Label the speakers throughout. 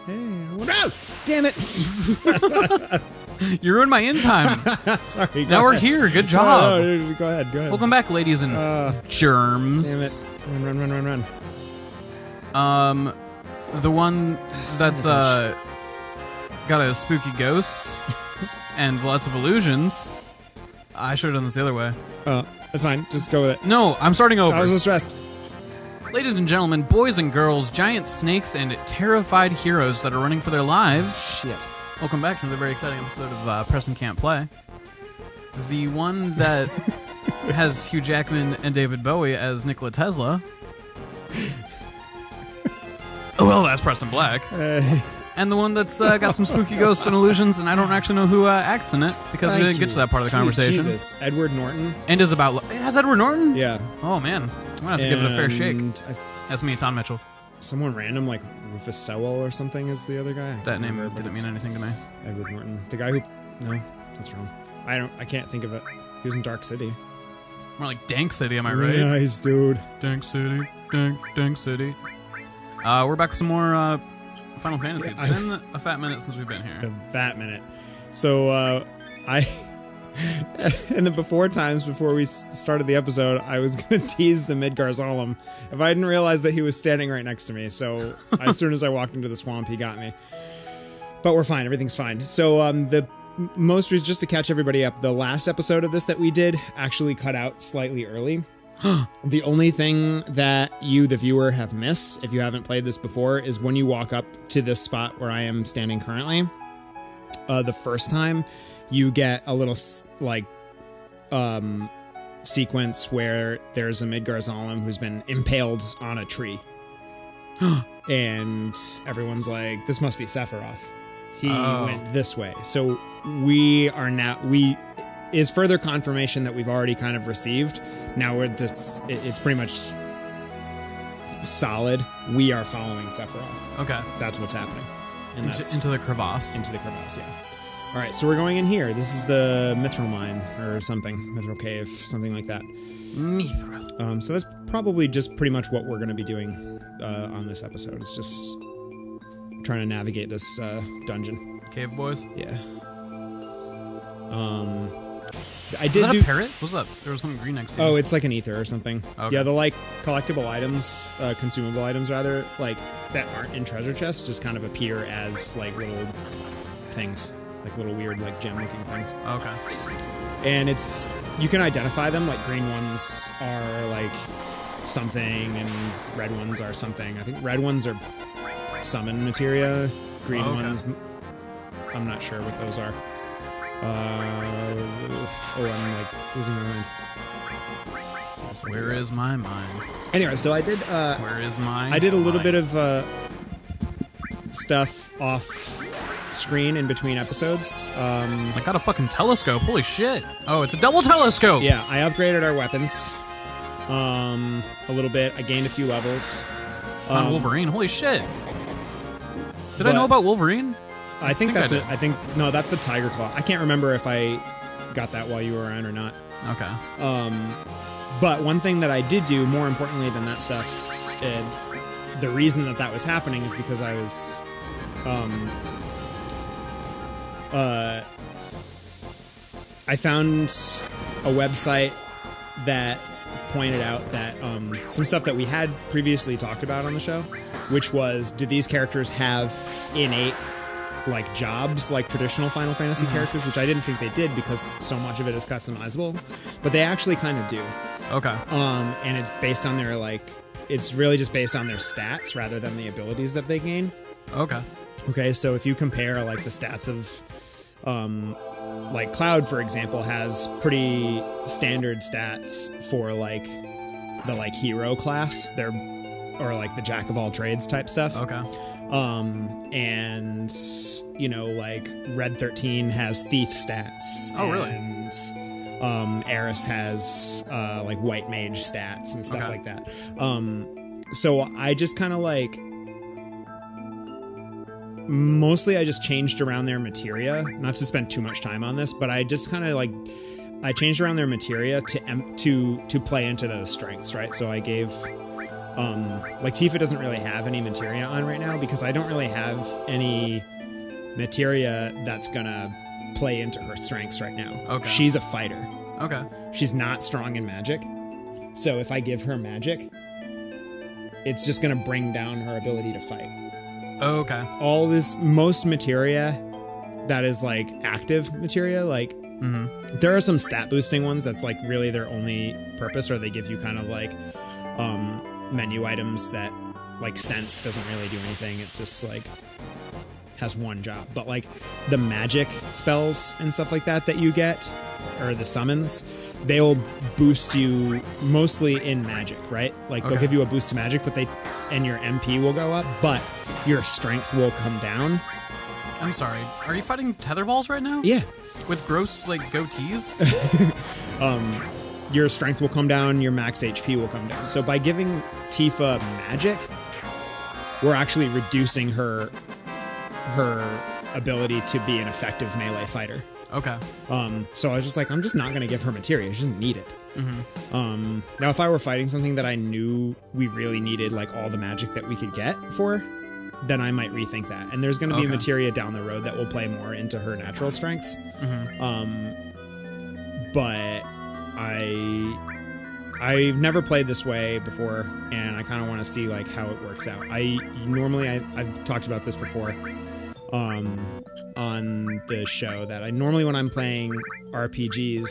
Speaker 1: Hey, no! Damn it!
Speaker 2: You ruined my in time.
Speaker 1: Sorry.
Speaker 2: Now we're here. Good job.
Speaker 1: No, go ahead.
Speaker 2: Welcome back, ladies and germs.
Speaker 1: Damn it! Run!
Speaker 2: The one that's got a spooky ghost and lots of illusions. I should have done this the other way.
Speaker 1: That's fine. Just go with it.
Speaker 2: No, I'm starting over.
Speaker 1: I was so stressed.
Speaker 2: Ladies and gentlemen, boys and girls, giant snakes, and terrified heroes that are running for their lives.
Speaker 1: Shit.
Speaker 2: Welcome back to another very exciting episode of Preston Can't Play. The one that has Hugh Jackman and David Bowie as Nikola Tesla. Well, that's Preston Black. And the one that's got some spooky ghosts and illusions, and I don't actually know who acts in it, because we didn't get to that part of the conversation.
Speaker 1: Jesus. Edward Norton.
Speaker 2: And is about... It has Edward Norton?
Speaker 1: Yeah.
Speaker 2: Oh, man. I'm going to have to give it a fair shake. That's me, Tom Mitchell.
Speaker 1: Someone random, like Rufus Sewell or something, is the other guy.
Speaker 2: That name didn't mean anything to me.
Speaker 1: Edward Norton. The guy who... No, that's wrong. I can't think of it. He was in Dark City.
Speaker 2: More like Dank City, am I right?
Speaker 1: Nice, dude.
Speaker 2: Dank City. Dank City. We're back with some more Final Fantasy. It's been a fat minute since we've been here.
Speaker 1: A fat minute. So, in the before times, before we started the episode, I was going to tease the Midgar Zolom if I didn't realize that he was standing right next to me. So, as soon as I walked into the swamp, he got me. But we're fine. Everything's fine. So, just to catch everybody up, the last episode of this that we did actually cut out slightly early. The only thing that you, the viewer, have missed, if you haven't played this before, is when you walk up to this spot where I am standing currently. The first time, you get a little, like, sequence where there's a Midgar Zolom who's been impaled on a tree. And everyone's like, this must be Sephiroth. He went this way. So we are now... is further confirmation that we've already kind of received. Now it's pretty much solid. We are following Sephiroth.
Speaker 2: Okay.
Speaker 1: That's what's happening. And
Speaker 2: into the crevasse.
Speaker 1: Into the crevasse, yeah. All right, so we're going in here. This is the Mythril Mine or something. Mythril Cave, something like that.
Speaker 2: Mythril.
Speaker 1: So that's probably just pretty much what we're going to be doing on this episode. It's just trying to navigate this dungeon.
Speaker 2: Cave boys?
Speaker 1: Yeah.
Speaker 2: Was that a parrot? What's that? There was something green next to it.
Speaker 1: Oh, it's like an ether or something.
Speaker 2: Okay.
Speaker 1: Yeah, the like collectible items, consumable items rather, like that aren't in treasure chests, just kind of appear as like little things, like little weird like gem-looking things.
Speaker 2: Okay.
Speaker 1: And you can identify them. Like green ones are like something, and red ones are something. I think red ones are summon materia. Green ones, I'm not sure what those are. I'm like losing my mind.
Speaker 2: Where is my mind?
Speaker 1: Anyway, so I did
Speaker 2: where is my
Speaker 1: I did a little bit of stuff off screen in between episodes.
Speaker 2: I got a fucking telescope. Holy shit. Oh, it's a double telescope.
Speaker 1: Yeah, I upgraded our weapons a little bit. I gained a few levels.
Speaker 2: Found Wolverine. Holy shit. Did I know about Wolverine?
Speaker 1: I think that's it. No, that's the Tiger Claw. I can't remember if I got that while you were around or not.
Speaker 2: Okay.
Speaker 1: But one thing that I did do, more importantly than that stuff, the reason that was happening is because I was, I found a website that pointed out that some stuff that we had previously talked about on the show, which was, do these characters have innate like jobs like traditional Final Fantasy characters, which I didn't think they did because so much of it is customizable, but they actually kind of do. Okay. And it's based on their it's really just based on their stats rather than the abilities that they gain. Okay. Okay, so if you compare like the stats of like Cloud, for example, has pretty standard stats for like the like hero class, or like the jack of all trades type stuff. Okay. And you know, like Red 13 has thief stats. Oh, really? And Eris has like white mage stats and stuff like that. So I just kind of like mostly I just changed around their materia, not to spend too much time on this, but I just kind of like I changed around their materia to play into those strengths, right? So I gave Like Tifa doesn't really have any materia on right now because I don't really have any materia that's gonna play into her strengths right now.
Speaker 2: Okay.
Speaker 1: She's a fighter.
Speaker 2: Okay.
Speaker 1: She's not strong in magic. So if I give her magic, it's just gonna bring down her ability to fight.
Speaker 2: Okay.
Speaker 1: Most materia that is like active materia, like there are some stat boosting ones that's like really their only purpose, or they give you kind of like menu items that like sense doesn't really do anything. It's just like has one job. But like the magic spells and stuff like that you get, or the summons, they'll boost you mostly in magic, right? Like they'll give you a boost to magic, but and your MP will go up, but your strength will come down.
Speaker 2: I'm sorry. Are you fighting tetherballs right now?
Speaker 1: Yeah.
Speaker 2: With gross like goatees?
Speaker 1: Your strength will come down, your max HP will come down. So by giving Tifa magic, we're actually reducing her ability to be an effective melee fighter.
Speaker 2: Okay.
Speaker 1: So I was just like, I'm just not going to give her materia. She doesn't need it. Now, if I were fighting something that I knew we really needed, like all the magic that we could get for, then I might rethink that. And there's going to be a materia down the road that will play more into her natural strengths. But I've never played this way before, and I kind of want to see like how it works out. I've talked about this before on the show, that I normally, when I'm playing RPGs,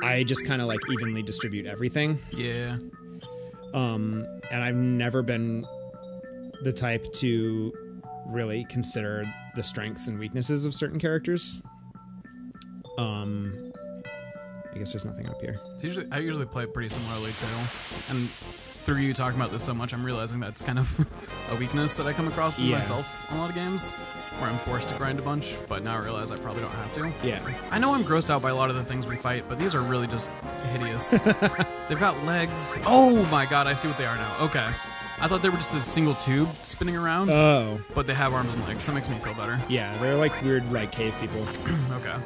Speaker 1: I just kind of like evenly distribute everything.
Speaker 2: Yeah.
Speaker 1: And I've never been the type to really consider the strengths and weaknesses of certain characters. I guess there's nothing up here.
Speaker 2: I usually play pretty similarly too, and through you talking about this so much, I'm realizing that's kind of a weakness that I come across in myself in a lot of games, where I'm forced to grind a bunch, but now I realize I probably don't have to.
Speaker 1: Yeah.
Speaker 2: I know I'm grossed out by a lot of the things we fight, but these are really just hideous. They've got legs. Oh my god, I see what they are now. Okay. I thought they were just a single tube spinning around.
Speaker 1: Oh.
Speaker 2: But they have arms and legs. That makes me feel better.
Speaker 1: Yeah, they're like weird, like cave people.
Speaker 2: Okay.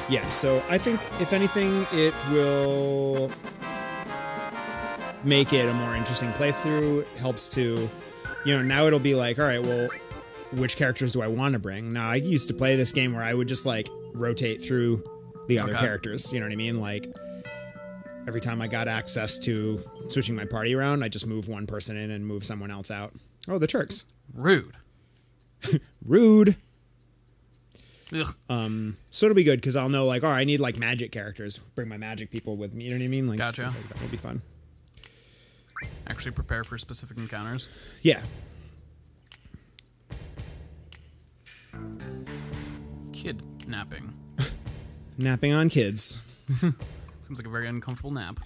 Speaker 1: Yeah, so I think if anything, it will make it a more interesting playthrough. It helps to, now it'll be like, all right, well, which characters do I want to bring? Now, I used to play this game where I would just like rotate through the other characters. You know what I mean? Like every time I got access to switching my party around, I just move one person in and move someone else out. Oh, the Turks.
Speaker 2: Rude.
Speaker 1: Rude.
Speaker 2: Ugh.
Speaker 1: So it'll be good because I'll know like, I need like magic characters. Bring my magic people with me. You know what I mean? Like,
Speaker 2: gotcha.
Speaker 1: Stuff like that will be fun.
Speaker 2: Actually prepare for specific encounters.
Speaker 1: Yeah.
Speaker 2: Kidnapping.
Speaker 1: Napping on kids.
Speaker 2: Seems like a very uncomfortable nap.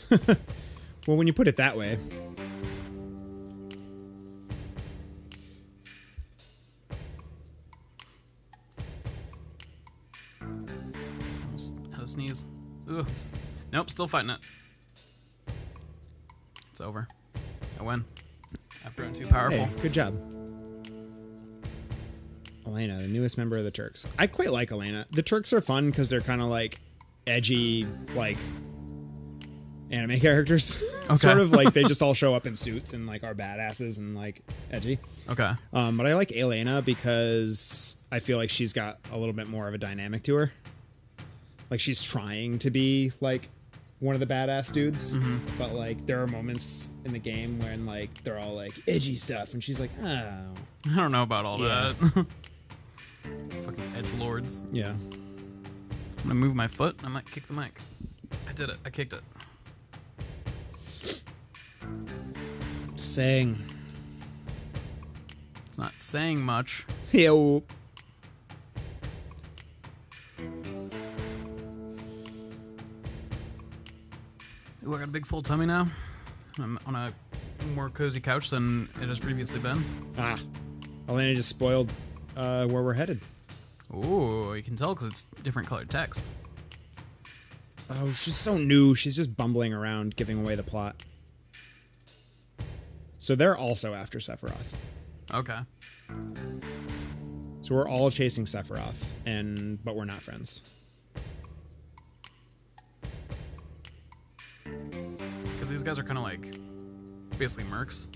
Speaker 1: Well, when you put it that way.
Speaker 2: Almost had a sneeze. Ugh. Nope, still fighting it. It's over. I win. I've grown too powerful.
Speaker 1: Hey, good job. Elena, the newest member of the Turks. I quite like Elena. The Turks are fun because they're kind of like edgy, like anime characters.
Speaker 2: Okay.
Speaker 1: Sort of like they just all show up in suits and like are badasses and like edgy.
Speaker 2: Okay.
Speaker 1: But I like Elena because I feel like she's got a little bit more of a dynamic to her. Like she's trying to be like one of the badass dudes, but like there are moments in the game when like they're all like edgy stuff and she's like, oh.
Speaker 2: I don't know about all that. Fucking edgelords.
Speaker 1: Yeah.
Speaker 2: I'm gonna move my foot. I might kick the mic. I did it. I kicked it.
Speaker 1: Saying.
Speaker 2: It's not saying much.
Speaker 1: Yo.
Speaker 2: Ooh, I got a big full tummy now. I'm on a more cozy couch than it has previously been.
Speaker 1: Ah. Elena just spoiled where we're headed.
Speaker 2: Ooh, you can tell because it's different colored text.
Speaker 1: Oh, she's so new. She's just bumbling around, giving away the plot. So they're also after Sephiroth.
Speaker 2: Okay.
Speaker 1: So we're all chasing Sephiroth, but we're not friends.
Speaker 2: Because these guys are kind of like basically mercs.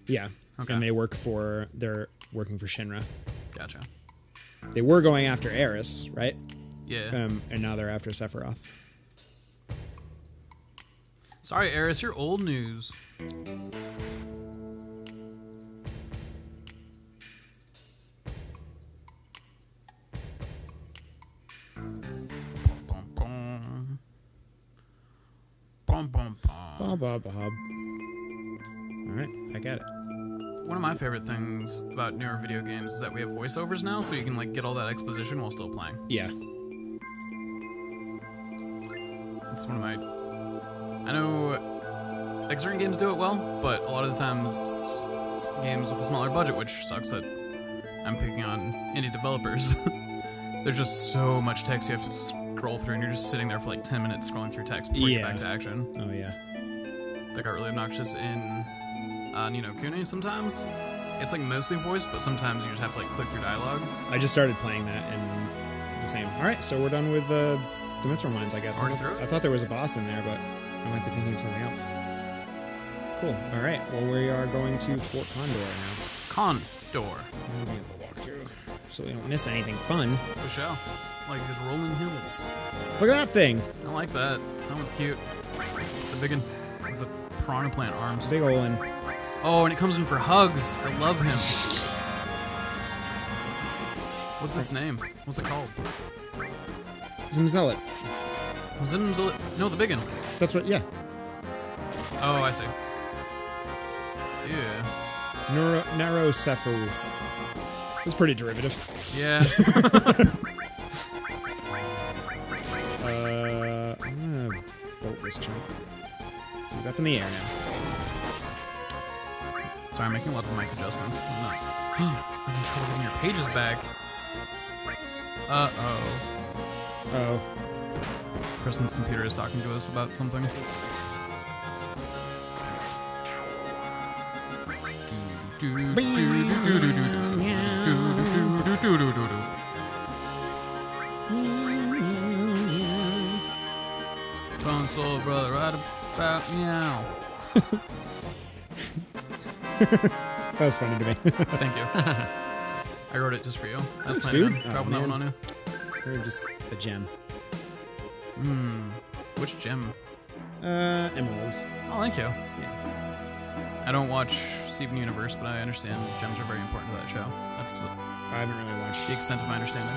Speaker 1: Yeah.
Speaker 2: Okay.
Speaker 1: And they're working for Shinra.
Speaker 2: Gotcha.
Speaker 1: They were going after Eris, right?
Speaker 2: Yeah.
Speaker 1: And now they're after Sephiroth.
Speaker 2: Sorry, Eris, you're old news.
Speaker 1: Bob. Alright, I get it.
Speaker 2: One of my favorite things about newer video games is that we have voiceovers now, so you can like get all that exposition while still playing.
Speaker 1: Yeah.
Speaker 2: It's one of my... I know like certain games do it well, but a lot of the times games with a smaller budget, which sucks that I'm picking on indie developers, there's just so much text you have to scroll through, and you're just sitting there for like 10 minutes scrolling through text before you get back to action.
Speaker 1: Oh yeah.
Speaker 2: That got really obnoxious in Ni no Kuni sometimes. It's like mostly voice, but sometimes you just have to like click through dialogue.
Speaker 1: I just started playing that and the same. Alright, so we're done with the Mythril Mines, I guess. I thought there was a boss in there, but I might be thinking of something else. Cool. Alright, well we are going to Fort Condor now.
Speaker 2: Condor.
Speaker 1: We're going to walk through so we don't miss anything fun.
Speaker 2: For sure. Like these rolling hills.
Speaker 1: Look at that thing!
Speaker 2: I like that. That one's cute. The big one with the piranha plant arms.
Speaker 1: Big ol' one.
Speaker 2: Oh, and it comes in for hugs. I love him. What's its name? What's it called?
Speaker 1: Zimzelit.
Speaker 2: No, the big one.
Speaker 1: That's what, yeah.
Speaker 2: Oh, I see. Yeah.
Speaker 1: Narrow Sephiroth. It's pretty derivative.
Speaker 2: Yeah.
Speaker 1: I'm gonna bolt this chunk. So he's up in the air now.
Speaker 2: Sorry, I'm making a lot of mic adjustments. I'm not. I'm getting your pages back. Uh-oh.
Speaker 1: Oh.
Speaker 2: Preston's computer is talking to us about something. Console brother, right about meow.
Speaker 1: That was funny to me.
Speaker 2: Thank you. I wrote it just for you.
Speaker 1: Thanks, dude.
Speaker 2: Dropping that one on you.
Speaker 1: Or just a gem.
Speaker 2: Which gem?
Speaker 1: Emerald.
Speaker 2: Oh, thank you.
Speaker 1: Yeah.
Speaker 2: I don't watch Steven Universe, but I understand gems are very important to that show. That's
Speaker 1: I haven't really watched
Speaker 2: the extent of my understanding.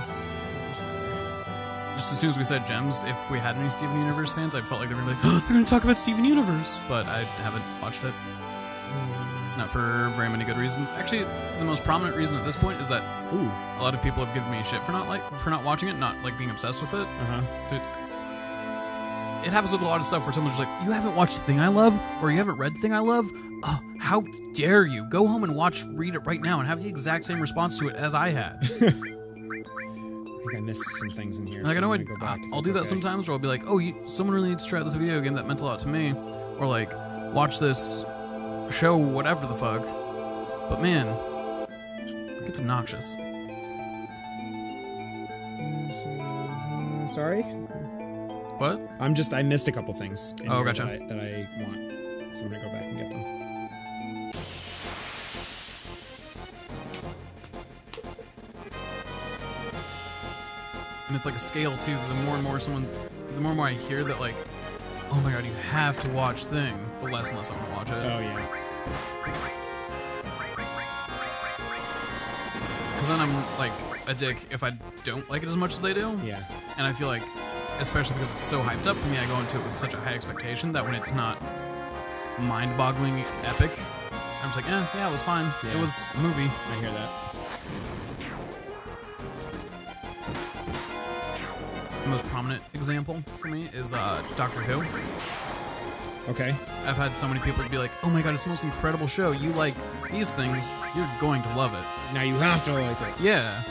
Speaker 2: Just as soon as we said gems, if we had any Steven Universe fans, I felt like they were going to be like, oh, they're going to talk about Steven Universe. But I haven't watched it. Not for very many good reasons. Actually, the most prominent reason at this point is that a lot of people have given me shit for not watching it, not like being obsessed with it. Dude, it happens with a lot of stuff where someone's just like, you haven't watched The Thing I Love, or you haven't read The Thing I Love? Oh, how dare you? Go home and read it right now and have the exact same response to it as I had.
Speaker 1: I think I missed some things in here.
Speaker 2: Like,
Speaker 1: so
Speaker 2: I know I'll do that sometimes, where I'll be like, oh, someone really needs to try out this video game that meant a lot to me. Or like, watch this show, whatever the fuck. But man, it gets obnoxious.
Speaker 1: Sorry?
Speaker 2: What?
Speaker 1: I missed a couple things in here
Speaker 2: gotcha.
Speaker 1: that I want. So I'm gonna go back and get them.
Speaker 2: And it's like a scale too. The more and more I hear that, like, oh my god, you have to watch Thing, the less and less I'm gonna watch it.
Speaker 1: Oh yeah.
Speaker 2: Because then I'm like a dick if I don't like it as much as they do.
Speaker 1: Yeah.
Speaker 2: And I feel like, especially because it's so hyped up for me, I go into it with such a high expectation that when it's not mind-boggling epic, I'm just like, yeah, it was fine.
Speaker 1: Yeah.
Speaker 2: It was a movie.
Speaker 1: I hear that.
Speaker 2: The most prominent example for me is Doctor Who.
Speaker 1: Okay.
Speaker 2: I've had so many people be like, oh my god, it's the most incredible show. You like these things, you're going to love it.
Speaker 1: Now you have to like it.
Speaker 2: Yeah.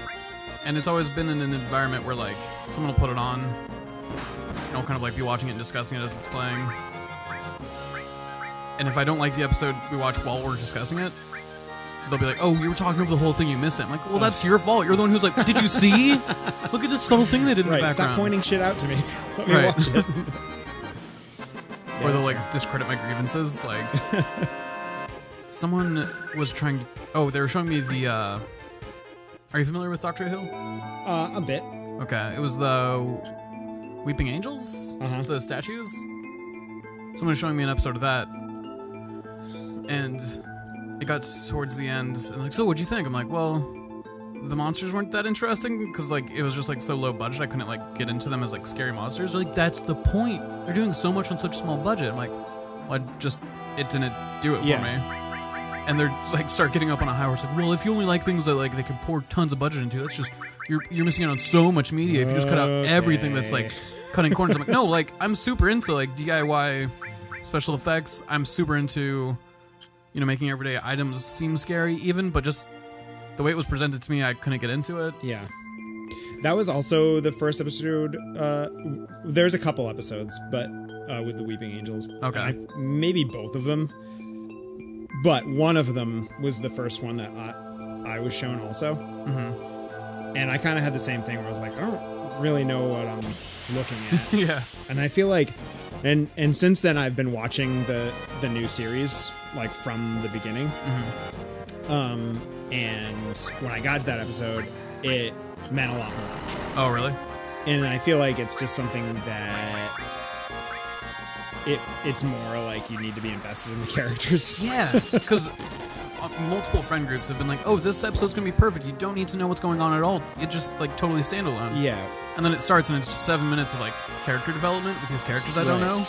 Speaker 2: And it's always been in an environment where, like, someone will put it on, and I'll kind of, like, be watching it and discussing it as it's playing. And if I don't like the episode we watch while we're discussing it, they'll be like, oh, you were talking over the whole thing, you missed it. I'm like, well, that's your fault. You're the one who's like, did you see? Look at this subtle thing they did in the background.
Speaker 1: Stop pointing shit out to me. Let me watch it.
Speaker 2: or they'll like discredit my grievances. Like someone was trying to. Oh, they were showing me the. Are you familiar with Dr. Hill?
Speaker 1: A bit.
Speaker 2: Okay, it was the Weeping Angels, the statues. Someone was showing me an episode of that, and it got towards the end, and like, so what'd you think? I'm like, well, the monsters weren't that interesting because like it was just like so low budget. I couldn't like get into them as like scary monsters. They're like, that's the point. They're doing so much on such a small budget. I'm like, well, it didn't do it for me. And they're like start getting up on a high horse like, well, if you only like things that like they could pour tons of budget into, that's just you're missing out on so much media if you just cut out everything that's like cutting corners. I'm like, no, like I'm super into like DIY special effects. I'm super into, you know, making everyday items seem scary even, but just the way it was presented to me, I couldn't get into it.
Speaker 1: Yeah. That was also the first episode. There's a couple episodes, but with the Weeping Angels.
Speaker 2: Okay.
Speaker 1: Maybe both of them. But one of them was the first one that I was shown also. And I kind of had the same thing where I was like, I don't really know what I'm looking at.
Speaker 2: Yeah.
Speaker 1: And I feel like, and since then I've been watching the new series, like from the beginning. And when I got to that episode, it meant a lot more.
Speaker 2: Oh, really?
Speaker 1: And I feel like it's just something that it's more like you need to be invested in the characters.
Speaker 2: Yeah, because multiple friend groups have been like, oh, this episode's gonna be perfect. You don't need to know what's going on at all. It just like totally standalone.
Speaker 1: Yeah.
Speaker 2: And then it starts and it's just 7 minutes of like character development with these characters I don't know.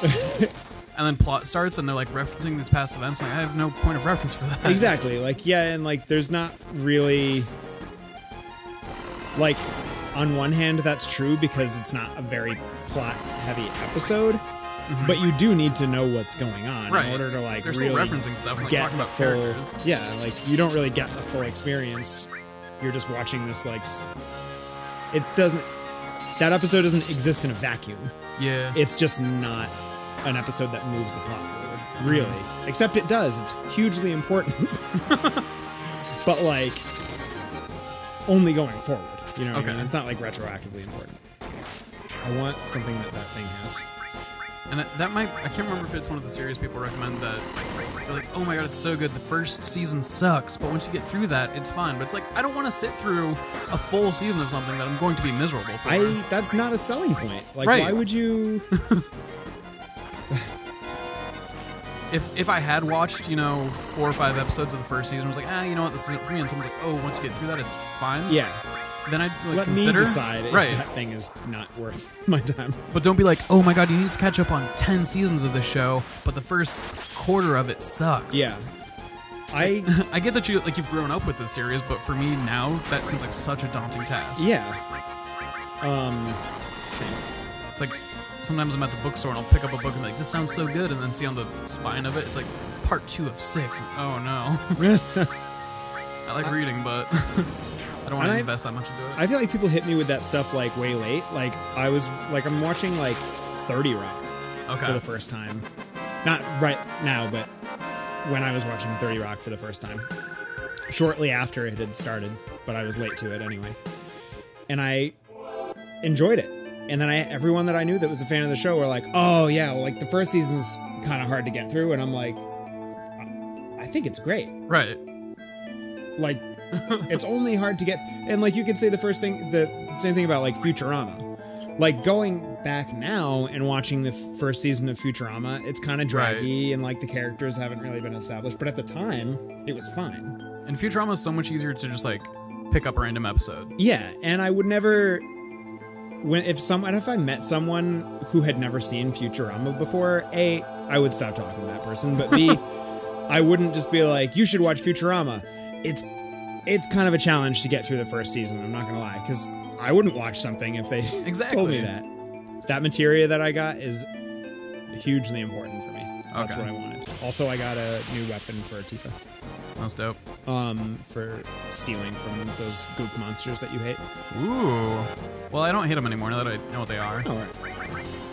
Speaker 2: And then plot starts and they're like referencing these past events. I'm like, I have no point of reference for that.
Speaker 1: Exactly. Like, yeah, and like there's not really, like, on one hand that's true because it's not a very plot heavy episode. But you do need to know what's going on in order to like
Speaker 2: They're
Speaker 1: really
Speaker 2: still referencing stuff and like,
Speaker 1: get
Speaker 2: talking about
Speaker 1: full,
Speaker 2: characters.
Speaker 1: Yeah, like you don't really get the full experience. You're just watching this like that episode doesn't exist in a vacuum.
Speaker 2: Yeah.
Speaker 1: It's just not an episode that moves the plot forward, really. Except it does. It's hugely important. But like only going forward. You know what I mean? It's not like retroactively important. I want something that thing has.
Speaker 2: And that might, I can't remember if it's one of the series people recommend that they're like, oh my god, it's so good, the first season sucks, but once you get through that, it's fine. But it's like, I don't want to sit through a full season of something that I'm going to be miserable for.
Speaker 1: That's not a selling point. Like, why would you...
Speaker 2: If I had watched, you know, 4 or 5 episodes of the first season, I was like, you know what, this isn't for me, and someone's like, oh, once you get through that, it's fine.
Speaker 1: Yeah.
Speaker 2: Then I'd like,
Speaker 1: let
Speaker 2: consider,
Speaker 1: me decide if that thing is not worth my time.
Speaker 2: But don't be like, oh my god, you need to catch up on 10 seasons of this show, but the first quarter of it sucks.
Speaker 1: Yeah.
Speaker 2: I get that you've grown up with this series, but for me now, that seems like such a daunting task.
Speaker 1: Yeah. Same.
Speaker 2: It's like, sometimes I'm at the bookstore and I'll pick up a book and be like, this sounds so good, and then see on the spine of it, it's like, part 2 of 6. Oh no. I like reading, but... I don't want to invest that much into it.
Speaker 1: I feel like people hit me with that stuff like way late. Like I'm watching like 30 Rock for the first time. Not right now, but when I was watching 30 Rock for the first time. Shortly after it had started, but I was late to it anyway. And I enjoyed it. And then everyone that I knew that was a fan of the show were like, oh yeah, well, like the first season's kind of hard to get through. And I'm like, I think it's great.
Speaker 2: Right.
Speaker 1: Like, it's only hard to get, and like you could say the same thing about like Futurama. Like going back now and watching the first season of Futurama, it's kind of draggy and like the characters haven't really been established. But at the time, it was fine.
Speaker 2: And Futurama is so much easier to just like pick up a random episode.
Speaker 1: Yeah, and I would never, if I met someone who had never seen Futurama before, A, I would stop talking to that person. But B, I wouldn't just be like, you should watch Futurama. It's kind of a challenge to get through the first season, I'm not going to lie, because I wouldn't watch something if they told me that. That materia that I got is hugely important for me. That's what I wanted. Also, I got a new weapon for Tifa.
Speaker 2: That's dope.
Speaker 1: For stealing from those gook monsters that you hate.
Speaker 2: Ooh. Well, I don't hate them anymore now that I know what they are.
Speaker 1: Oh, right.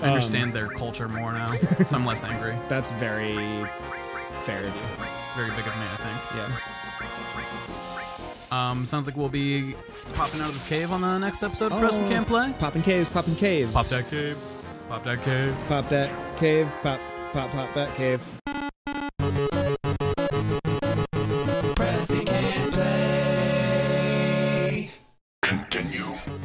Speaker 2: I understand their culture more now, so I'm less angry.
Speaker 1: That's very fair of you.
Speaker 2: Very big of me, I think.
Speaker 1: Yeah.
Speaker 2: Sounds like we'll be popping out of this cave on the next episode of Preston Can't Play.
Speaker 1: Popping caves, popping caves.
Speaker 2: Pop that cave. Pop that cave.
Speaker 1: Pop that cave, pop. Pop, Batcave.
Speaker 3: Pressing and play. Continue.